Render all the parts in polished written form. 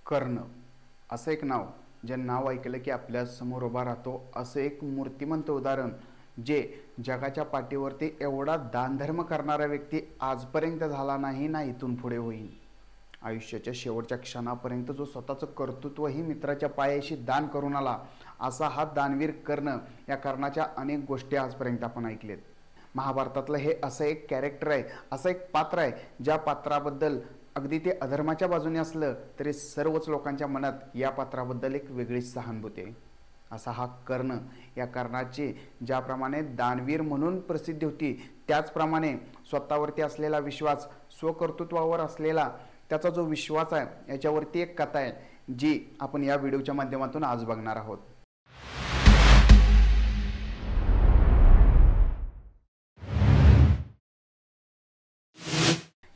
कर्ण असं एक नाव, जे नाव ऐकलं की आपल्या समोर उभा राहतो असं एक मूर्तिमंत उदाहरण, जे जगाच्या पाठीवरती एवढा दानधर्म करणारा व्यक्ती आजपर्यंत झाला नाही ना इथून पुढे होईल. आयुष्याच्या शेवटच्या क्षणापर्यंत जो स्वतःचं कर्तृत्वही मित्राच्या पायाशी दान करून आला, असा हा दानवीर कर्ण. या कर्णाच्या अनेक गोष्टी आजपर्यंत आपण ऐकलेत. महाभारतातलं हे असं एक कॅरेक्टर आहे, असं एक पात्र आहे, ज्या पात्राबद्दल अगदी ते अधर्माच्या बाजूने असलं तरी सर्वच लोकांच्या मनात या पात्राबद्दल एक वेगळीच सहानुभूती आहे. असा हा कर्ण. या कर्णाची ज्याप्रमाणे दानवीर म्हणून प्रसिद्धी होती, त्याचप्रमाणे स्वतःवरती असलेला विश्वास, स्वकर्तृत्वावर असलेला त्याचा जो विश्वास आहे, याच्यावरती एक कथा आहे, जी आपण या व्हिडिओच्या माध्यमातून आज बघणार आहोत.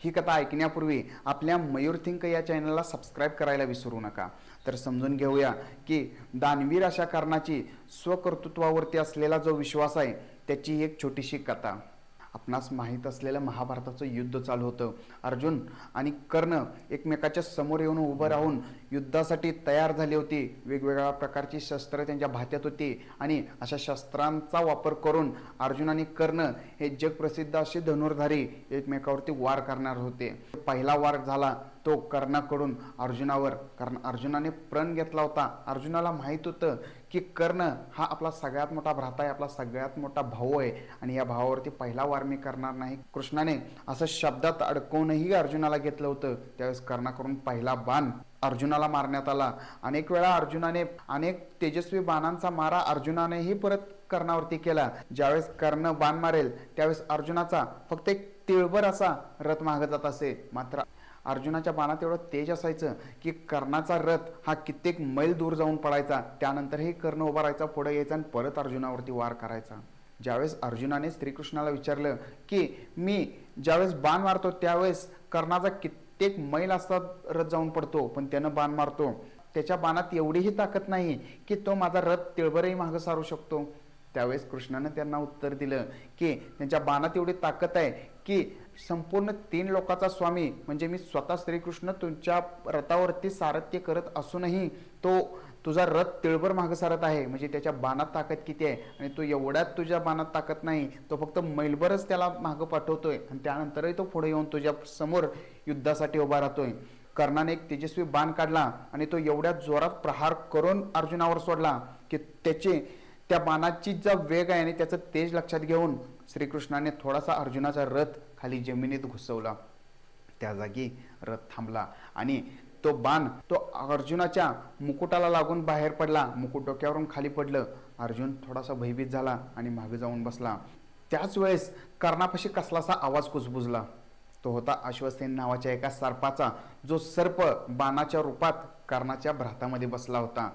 ही कथा ऐकण्यापूर्वी आपल्या मयूर थिंक या चॅनलला सबस्क्राईब करायला विसरू नका. तर समजून घेऊया की दानवीर अशा कर्णाची स्वकर्तृत्वावरती असलेला जो विश्वास आहे, त्याची एक छोटीशी कथा. आपणास माहीत असलेलं महाभारताचं युद्ध चालू होतं. अर्जुन आणि कर्ण एकमेकाच्या समोर येऊन उभं राहून युद्धासाठी तयार झाली होती. वेगवेगळ्या प्रकारची शस्त्र त्यांच्या भात्यात होती आणि अशा शस्त्रांचा वापर करून अर्जुन आणि कर्ण हे जगप्रसिद्ध असे धनुर्धारी एकमेकावरती वार करणार होते. पहिला वार झाला तो कर्णाकडून अर्जुनावर, कारण अर्जुनाने प्रण घेतला होता. अर्जुनाला माहीत होतं की कर्ण हा आपला सगळ्यात मोठा भ्राता आहे, आपला सगळ्यात मोठा भाऊ आहे आणि या भावावरती पहिला वार मी करणार नाही. कृष्णाने असं शब्दात अडकवूनही अर्जुनाला घेतलं होतं. त्यावेळेस कर्णाकडून पहिला बाण अर्जुनाला मारण्यात आला. अनेक वेळा अर्जुनाने अनेक तेजस्वी बाणांचा मारा अर्जुनानेही परत कर्णावरती केला. ज्यावेळेस कर्ण बाण मारेल त्यावेळेस अर्जुनाचा फक्त एक तिळभर असा रथ मागे जात असे. मात्र अर्जुनाच्या बाणात एवढं तेज असायचं की कर्णाचा रथ हा कित्येक मैल दूर जाऊन पडायचा. त्यानंतरही कर्ण उभा राहायचा, पुढे यायचा आणि परत अर्जुनावरती वार करायचा. ज्यावेळेस अर्जुनाने श्रीकृष्णाला विचारलं की मी ज्यावेळेस बाण मारतो त्यावेळेस कर्णाचा कित्येक मैल असा रथ जाऊन पडतो, पण त्यानं बाण मारतो, त्याच्या बाणात एवढीही ताकद नाही की तो माझा रथ तिळभरही मागं सारू शकतो. त्यावेळेस कृष्णाने त्यांना उत्तर दिलं की त्यांच्या बाणात एवढी ताकद आहे की संपूर्ण 3 लोकांचा स्वामी म्हणजे मी स्वतः श्रीकृष्ण तुमच्या रथावरती सारथ्य करत असूनही तो तुझा रथ तिळभर मागं सारत आहे. म्हणजे त्याच्या बाणात ताकद किती आहे आणि तो एवढ्यात तुझ्या बाणात ताकद नाही, तो फक्त मैलभरच त्याला मागं पाठवतोय आणि त्यानंतरही तो पुढे येऊन तुझ्या समोर युद्धासाठी उभा राहतोय. कर्णाने एक तेजस्वी बाण काढला आणि तो एवढ्या जोरात प्रहार करून अर्जुनावर सोडला की त्या बाणाची जो वेग आहे आणि त्याचं तेज लक्षात घेऊन श्रीकृष्णाने थोडासा अर्जुनाचा रथ खाली जमिनीत घुसवला. त्या जागी रथ थांबला आणि तो बाण तो अर्जुनाच्या मुकुटाला लागून बाहेर पडला. मुकुट डोक्यावरून खाली पडलं. अर्जुन थोडासा भयभीत झाला आणि मागे जाऊन बसला. त्याच वेळेस कर्णापाशी कसलासा आवाज कुजबुजला. तो होता अश्वसेन नावाच्या एका सर्पाचा, जो सर्प बाणाच्या रूपात कर्णाच्या भ्रातामध्ये बसला होता.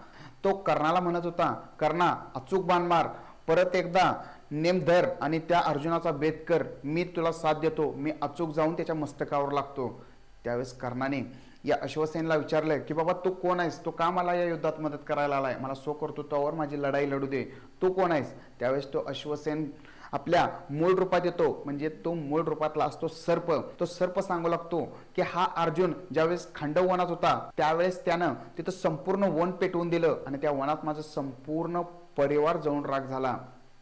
तो कर्णाला म्हणत होता, कर्णा अचूक बाण मार, परत एकदा नेम धर आणि त्या अर्जुनाचा भेद कर, मी तुला साथ देतो, मी अचूक जाऊन त्याच्या मस्तकावर लागतो. त्यावेळेस कर्णाने या अश्वसेनला विचारलं की बाबा तू कोण आहेस, तो का मला या युद्धात मदत करायला आलाय, मला स्वकर्तृत्वावर माझी लढाई लढू दे, तू कोण आहेस. त्यावेळेस तो अश्वसेन आपल्या मूळ रूपात येतो, म्हणजे तो मूळ रूपातला असतो सर्प. तो सर्प सांगू लागतो की हा अर्जुन ज्यावेळेस खांडव वनात होता त्यावेळेस त्यानं तिथं संपूर्ण वन पेटवून दिलं आणि त्या वनात माझं संपूर्ण परिवार जाऊन राग झाला.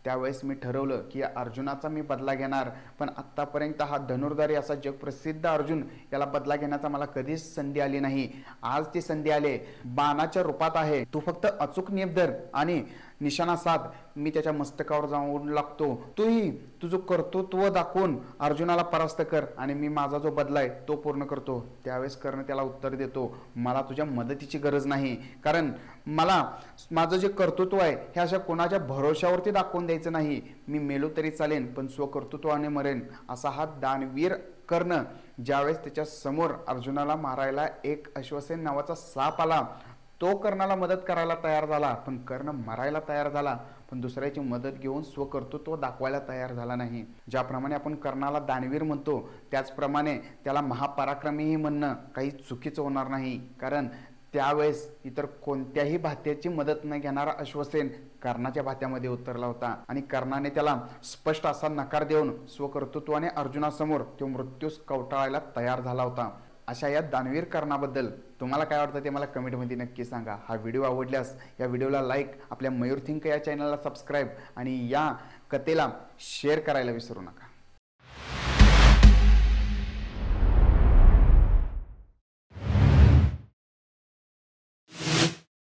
त्यावेळेस मी ठरवलं की या अर्जुनाचा मी बदला घेणार, पण आत्तापर्यंत हा धनुर्धारी असा जगप्रसिद्ध अर्जुन, याला बदला घेण्याचा मला कधीच संधी आली नाही. आज ती संधी आली, बाणाच्या रूपात आहे, तू फक्त अचूक नियम धर आणि निशाणा साध, मी त्याच्या मस्तकावर जाऊन लागतो. तूही तुझं कर्तृत्व दाखवून अर्जुनाला परास्त कर आणि मी माझा जो बदला आहे तो पूर्ण करतो. त्यावेळेस कर्ण त्याला उत्तर देतो, मला तुझ्या मदतीची गरज नाही, कारण मला माझं जे कर्तृत्व आहे हे अशा कोणाच्या भरोशावरती दाखवून द्यायचं नाही. मी मेलो तरी चालेन पण स्वकर्तृत्वाने मरेन. असा हा दानवीर कर्ण. ज्यावेळेस त्याच्या समोर अर्जुनाला मारायला एक अश्वसेन नावाचा साप आला, तो कर्णाला मदत करायला तयार झाला, पण कर्ण मरायला तयार झाला, पण दुसऱ्याची मदत घेऊन स्वकर्तृत्व दाखवायला तयार झाला नाही. ज्याप्रमाणे आपण कर्णाला दानवीर म्हणतो त्याचप्रमाणे त्याला महापराक्रमीही म्हणणं काही चुकीचं होणार नाही, कारण त्यावेळेस इतर कोणत्याही भात्याची मदत न घेणारा अश्वसेन कर्णाच्या भात्यामध्ये उतरला होता आणि कर्णाने त्याला स्पष्ट असा नकार देऊन स्वकर्तृत्वाने अर्जुनासमोर तो मृत्यूस कवटाळायला तयार झाला होता. अशा या दानवीर कर्णाबद्दल तुम्हाला काय वाटतं ते मला कमेंटमध्ये नक्की सांगा. हा व्हिडिओ आवडल्यास या व्हिडिओला लाईक, आपल्या मयूर थिंक या चॅनलला सबस्क्राईब आणि या कथेला शेअर करायला विसरू नका.